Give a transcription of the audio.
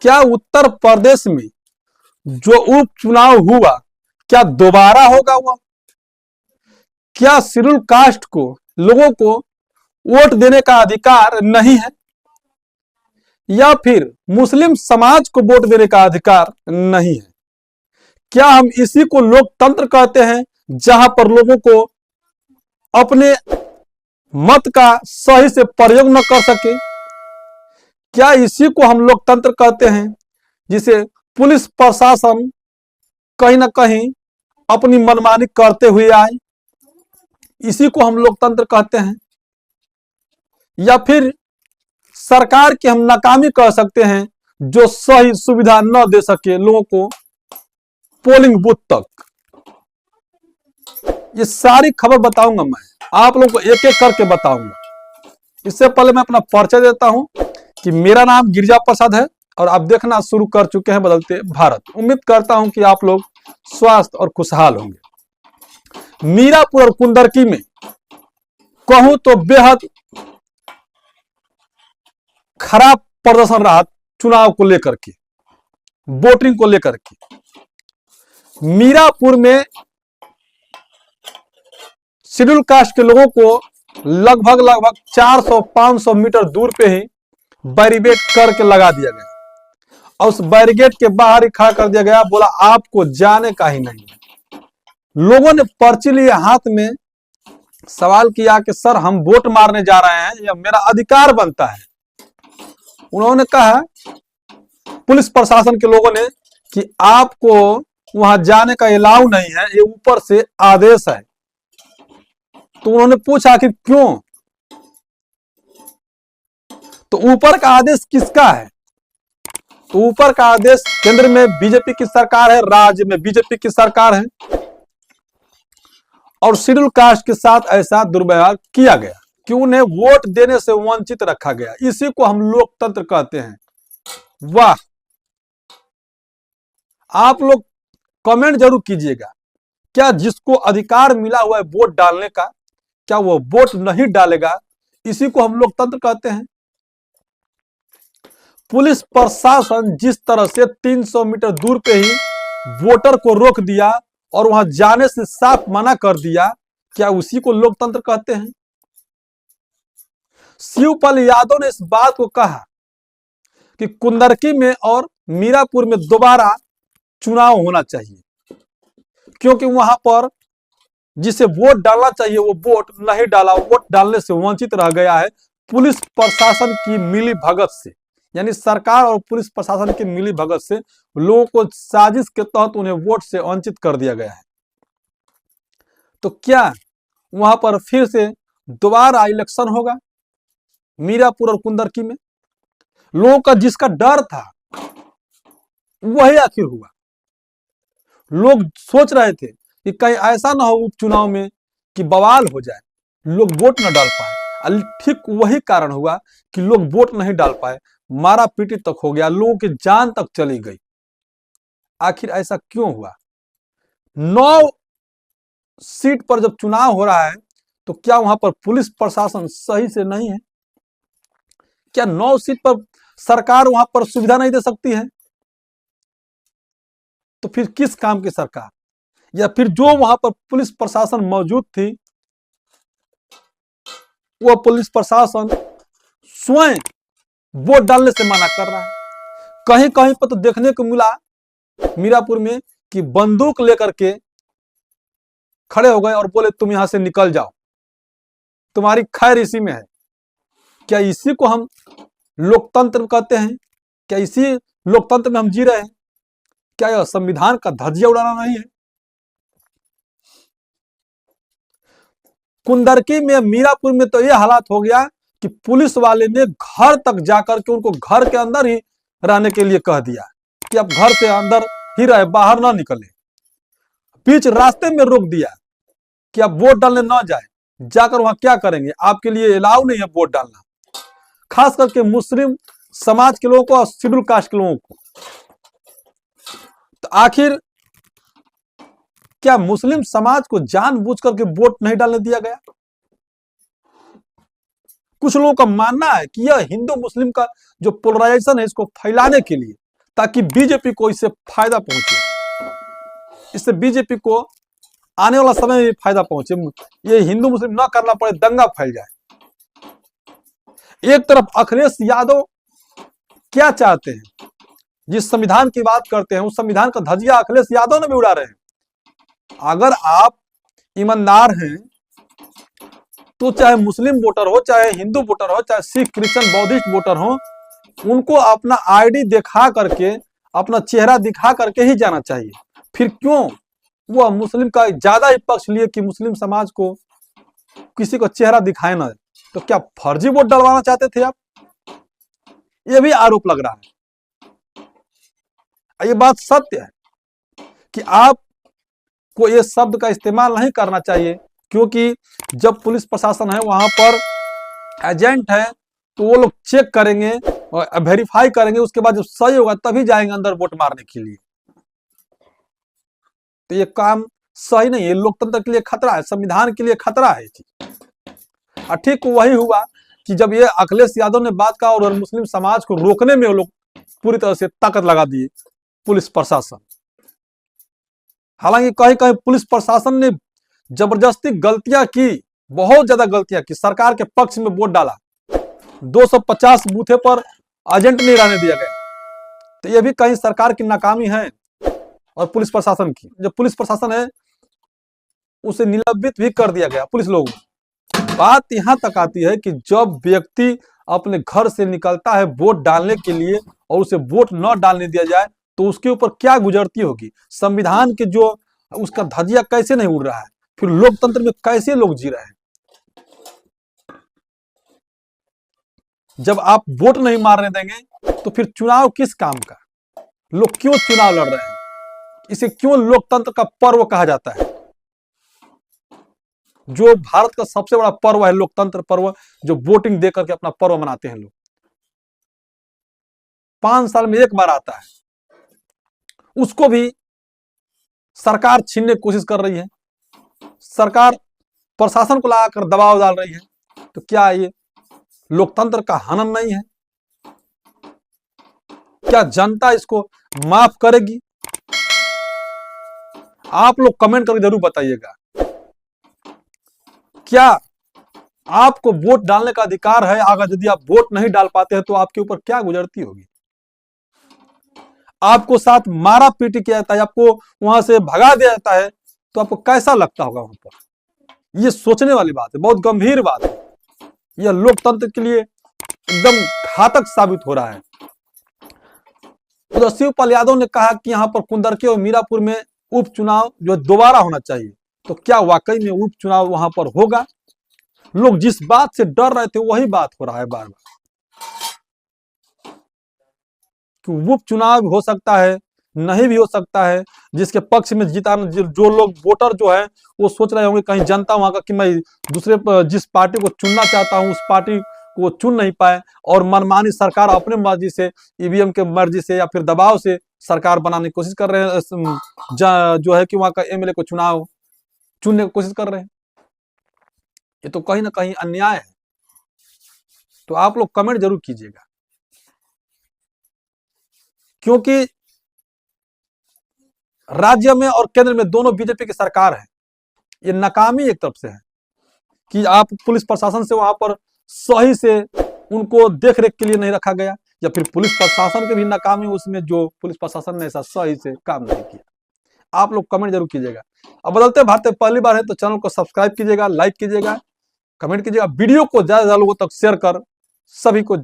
क्या उत्तर प्रदेश में जो उपचुनाव हुआ क्या दोबारा होगा वह? क्या शेड्यूल कास्ट को लोगों को वोट देने का अधिकार नहीं है, या फिर मुस्लिम समाज को वोट देने का अधिकार नहीं है? क्या हम इसी को लोकतंत्र कहते हैं, जहां पर लोगों को अपने मत का सही से प्रयोग न कर सके? क्या इसी को हम लोकतंत्र कहते हैं, जिसे पुलिस प्रशासन कहीं ना कहीं अपनी मनमानी करते हुए आए? इसी को हम लोकतंत्र कहते हैं? या फिर सरकार की हम नाकामी कह सकते हैं, जो सही सुविधा न दे सके लोगों को पोलिंग बूथ तक? ये सारी खबर बताऊंगा मैं आप लोगों को, एक एक करके बताऊंगा। इससे पहले मैं अपना परिचय देता हूं कि मेरा नाम गिरिजा प्रसाद है और आप देखना शुरू कर चुके हैं बदलते भारत। उम्मीद करता हूं कि आप लोग स्वस्थ और खुशहाल होंगे। मीरापुर और कुंदरकी में कहूं तो बेहद खराब प्रदर्शन रहा चुनाव को लेकर के, वोटिंग को लेकर के। मीरापुर में शेड्यूल कास्ट के लोगों को लगभग 400-500 मीटर दूर पे ही बैरिकेड करके लगा दिया गया और उस बैरिकेड के बाहर ही खड़ा कर दिया गया। बोला आपको जाने का ही नहीं है। लोगों ने पर्ची लिए हाथ में, सवाल किया कि सर हम वोट मारने जा रहे हैं, यह मेरा अधिकार बनता है। उन्होंने कहा पुलिस प्रशासन के लोगों ने कि आपको वहां जाने का अलाउ नहीं है, ये ऊपर से आदेश है। तो उन्होंने पूछा आखिर क्यों? तो ऊपर का आदेश किसका है? तो ऊपर का आदेश केंद्र में बीजेपी की सरकार है, राज्य में बीजेपी की सरकार है, और शेड्यूल कास्ट के साथ ऐसा दुर्व्यवहार किया गया कि उन्हें वोट देने से वंचित रखा गया। इसी को हम लोकतंत्र कहते हैं। वाह! आप लोग कमेंट जरूर कीजिएगा, क्या जिसको अधिकार मिला हुआ है वोट डालने का, क्या वो वोट नहीं डालेगा? इसी को हम लोकतंत्र कहते हैं। पुलिस प्रशासन जिस तरह से 300 मीटर दूर पे ही वोटर को रोक दिया और वहां जाने से साफ मना कर दिया, क्या उसी को लोकतंत्र कहते हैं? शिवपाल यादव ने इस बात को कहा कि कुंदरकी में और मीरापुर में दोबारा चुनाव होना चाहिए, क्योंकि वहां पर जिसे वोट डालना चाहिए वो वोट नहीं डाला, वोट डालने से वंचित रह गया है पुलिस प्रशासन की मिली भगत से। यानी सरकार और पुलिस प्रशासन की मिली भगत से लोगों को साजिश के तहत उन्हें वोट से वंचित कर दिया गया है। तो क्या वहां पर फिर से दोबारा इलेक्शन होगा मीरापुर और कुंदरकी में? लोगों का जिसका डर था वही आखिर हुआ। लोग सोच रहे थे कि कहीं ऐसा ना हो उपचुनाव में कि बवाल हो जाए, लोग वोट न डाल पाए। ठीक वही कारण हुआ कि लोग वोट नहीं डाल पाए, मारा पीटी तक हो गया, लोगों की जान तक चली गई। आखिर ऐसा क्यों हुआ? 9 सीट पर जब चुनाव हो रहा है तो क्या वहां पर पुलिस प्रशासन सही से नहीं है? क्या 9 सीट पर सरकार वहां पर सुविधा नहीं दे सकती है? तो फिर किस काम की सरकार? या फिर जो वहां पर पुलिस प्रशासन मौजूद थी वो पुलिस प्रशासन स्वयं वोट डालने से मना कर रहा है। कहीं कहीं पर तो देखने को मिला मीरापुर में कि बंदूक लेकर के खड़े हो गए और बोले तुम यहां से निकल जाओ, तुम्हारी खैर इसी में है। क्या इसी को हम लोकतंत्र कहते हैं? क्या इसी लोकतंत्र में हम जी रहे हैं? क्या यह संविधान का धज्जिया उड़ाना नहीं है? कुंदरकी में, मीरापुर में तो यह हालात हो गया कि पुलिस वाले ने घर तक जाकर के उनको घर के अंदर ही रहने के लिए कह दिया कि आप घर से अंदर ही रहे, बाहर ना निकले। बीच रास्ते में रोक दिया कि आप वोट डालने ना जाए, जाकर वहां क्या करेंगे, आपके लिए अलाउ नहीं है वोट डालना। खास करके मुस्लिम समाज के लोगों को और शेड्यूल कास्ट के लोगों को। तो आखिर क्या मुस्लिम समाज को जानबूझ करके वोट नहीं डालने दिया गया? कुछ लोगों का मानना है कि यह हिंदू मुस्लिम का जो पोलराइजेशन है इसको फैलाने के लिए ताकि बीजेपी को इससे फायदा पहुंचे, इससे बीजेपी को आने वाला समय में फायदा पहुंचे, ये हिंदू मुस्लिम ना करना पड़े, दंगा फैल जाए। एक तरफ अखिलेश यादव क्या चाहते हैं, जिस संविधान की बात करते हैं उस संविधान का धजिया अखिलेश यादव ने भी उड़ा रहे हैं। अगर आप ईमानदार हैं तो चाहे मुस्लिम वोटर हो, चाहे हिंदू वोटर हो, चाहे सिख क्रिश्चियन बौद्धिस्ट वोटर हो, उनको अपना आईडी दिखा करके, अपना चेहरा दिखा करके ही जाना चाहिए। फिर क्यों वो मुस्लिम का ज्यादा ही पक्ष लिए कि मुस्लिम समाज को किसी को चेहरा दिखाए ना? तो क्या फर्जी वोट डलवाना चाहते थे आप? ये भी आरोप लग रहा है। ये बात सत्य है कि आपको ये शब्द का इस्तेमाल नहीं करना चाहिए, क्योंकि जब पुलिस प्रशासन है वहां पर एजेंट है तो वो लोग चेक करेंगे और वेरीफाई करेंगे, उसके बाद जब सही होगा तभी जाएंगे अंदर वोट मारने के लिए। तो ये काम सही नहीं है, लोकतंत्र के लिए खतरा है, संविधान के लिए खतरा है। ठीक वही हुआ कि जब ये अखिलेश यादव ने बात कहा और मुस्लिम समाज को रोकने में वो लोग पूरी तरह से ताकत लगा दिए पुलिस प्रशासन। हालांकि कहीं कहीं पुलिस प्रशासन ने जबरदस्ती गलतियां की, बहुत ज्यादा गलतियां की, सरकार के पक्ष में वोट डाला, 250 बूथे पर एजेंट नहीं रहने दिया गया। तो ये भी कहीं सरकार की नाकामी है और पुलिस प्रशासन की। जो पुलिस प्रशासन है उसे निलंबित भी कर दिया गया पुलिस लोगों। बात यहां तक आती है कि जब व्यक्ति अपने घर से निकलता है वोट डालने के लिए और उसे वोट न डालने दिया जाए तो उसके ऊपर क्या गुजरती होगी, संविधान के जो उसका धजिया कैसे नहीं उड़ रहा है, फिर लोकतंत्र में कैसे लोग जी रहे हैं। जब आप वोट नहीं मारने देंगे तो फिर चुनाव किस काम का? लोग क्यों चुनाव लड़ रहे हैं? इसे क्यों लोकतंत्र का पर्व कहा जाता है? जो भारत का सबसे बड़ा पर्व है लोकतंत्र पर्व, जो वोटिंग देकर के अपना पर्व मनाते हैं लोग, 5 साल में एक बार आता है, उसको भी सरकार छीनने की कोशिश कर रही है, सरकार प्रशासन को लगाकर दबाव डाल रही है। तो क्या ये लोकतंत्र का हनन नहीं है? क्या जनता इसको माफ करेगी? आप लोग कमेंट करके जरूर बताइएगा। क्या आपको वोट डालने का अधिकार है? अगर यदि आप वोट नहीं डाल पाते हैं तो आपके ऊपर क्या गुजरती होगी? आपको साथ मारा पीटी किया जाता है, आपको वहां से भगा दिया जाता है, तो आपको कैसा लगता होगा वहां पर? ये सोचने वाली बात है, बहुत गंभीर बात है। यह लोकतंत्र के लिए एकदम घातक साबित हो रहा है। उधर शिवपाल यादव ने कहा कि यहाँ पर कुंदरके और मीरापुर में उपचुनाव जो दोबारा होना चाहिए। तो क्या वाकई में उपचुनाव वहां पर होगा? लोग जिस बात से डर रहे थे वही बात हो रहा है बार बार कि उपचुनाव हो सकता है, नहीं भी हो सकता है। जिसके पक्ष में जीता, जो लोग वोटर जो है वो सोच रहे होंगे कहीं जनता वहां का कि मैं दूसरे जिस पार्टी को चुनना चाहता हूं उस पार्टी को चुन नहीं पाए और मनमानी सरकार अपने मर्जी से, ईवीएम के मर्जी से या फिर दबाव से सरकार बनाने की कोशिश कर रहे हैं, जो है कि वहां का एमएलए को चुनाव चुनने की कोशिश कर रहे हैं। ये तो कहीं ना कहीं अन्याय है। तो आप लोग कमेंट जरूर कीजिएगा, क्योंकि राज्य में और केंद्र में दोनों बीजेपी की सरकार है। ये नाकामी एक तरफ से है कि आप पुलिस प्रशासन से वहां पर सही से उनको देख रेख के लिए नहीं रखा गया, या फिर पुलिस प्रशासन के भी नाकामी उसमें जो पुलिस प्रशासन ने ऐसा सही से काम नहीं किया। आप लोग कमेंट जरूर कीजिएगा। अब बदलते भारत पहली बार है तो चैनल को सब्सक्राइब कीजिएगा, लाइक कीजिएगा, कमेंट कीजिएगा, वीडियो को ज्यादा लोगों तक शेयर कर सभी को